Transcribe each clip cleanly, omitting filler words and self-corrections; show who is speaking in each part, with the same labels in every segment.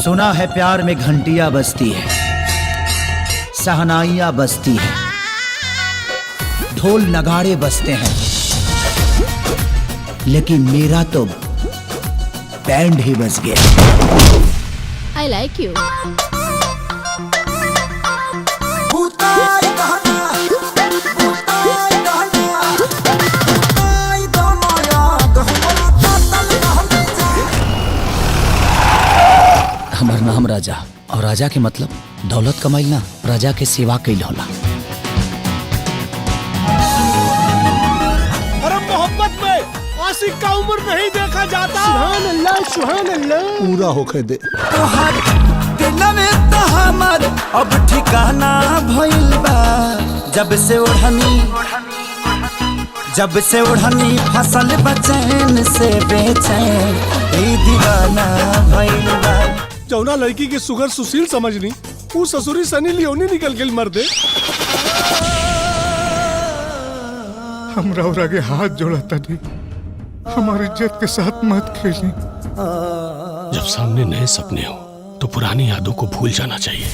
Speaker 1: सुना है प्यार में घंटियां बजती है, सहनाइयां बजती है, ढोल नगाड़े बजते हैं, लेकिन मेरा तो बैंड ही बज गया।
Speaker 2: I like you.
Speaker 1: हमार नाम राजा और राजा के मतलब दौलत कमाइल ना, राजा के सेवा कइल होला।
Speaker 3: अरे मोहब्बत में आशिक का उम्र नहीं देखा जाता। सुभान अल्लाह, सुभान अल्लाह।
Speaker 4: पूरा होके दे।
Speaker 5: हमार अब ठिकाना भइल बा, जब से ओढ़नी फसल बचैन से बेचैन ई दीवाना भइल बा।
Speaker 3: जौना लड़की के सुगर सुशील समझनी वो ससुरी सनी लियोनी निकल गई मर्दे।
Speaker 4: हमरा और आगे हाथ जोड़ा तनी, हमारी इज्जत के साथ मत खेली।
Speaker 6: जब सामने नए सपने हो तो पुरानी यादों को भूल जाना चाहिए।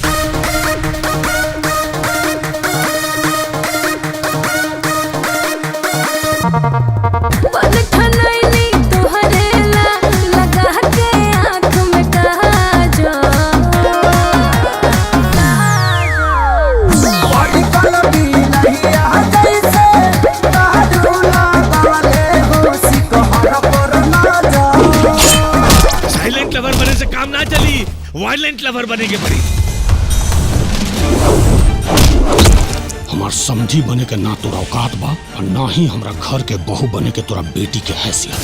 Speaker 6: साइलेंट लवर बनने से काम ना चली, वायलेंट लवर बनेगे पड़ी। हमार समझी बने के ना तोरा औकात बा और ना ही हमरा घर के बहू बने के तोरा बेटी के हैसियत।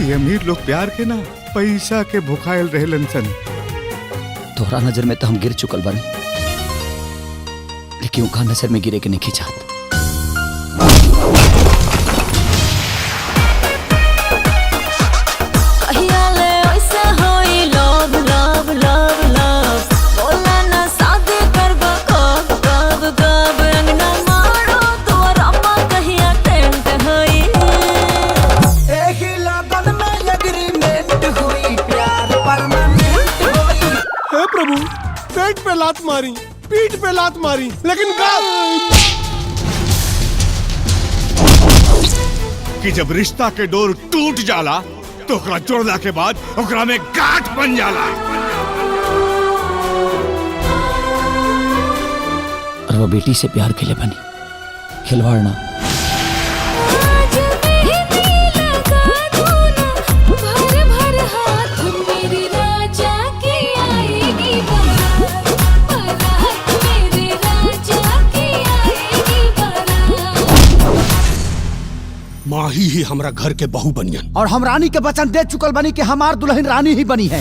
Speaker 4: ये अमीर लोग प्यार के ना पैसा के भुखायल रहलन सन।
Speaker 1: तोहरा नजर में तो हम गिर चुकल बानी, लेकिन उनका नजर में गिरे के नहीं चाहत।
Speaker 3: प्रभु, पेट पे लात मारी, पीठ पे लात मारी, लेकिन
Speaker 4: कि जब रिश्ता के डोर टूट जाला तो ओकरा जोड़ला के बाद ओकरा में गांठ बन जाला।
Speaker 1: और वो बेटी से प्यार के लिए बनी, खिलवाड़ ना।
Speaker 6: माही ही हमरा घर के बहू बनियन
Speaker 1: और हम रानी के वचन दे चुकल बनी कि हमार दुल्हन रानी ही बनी है।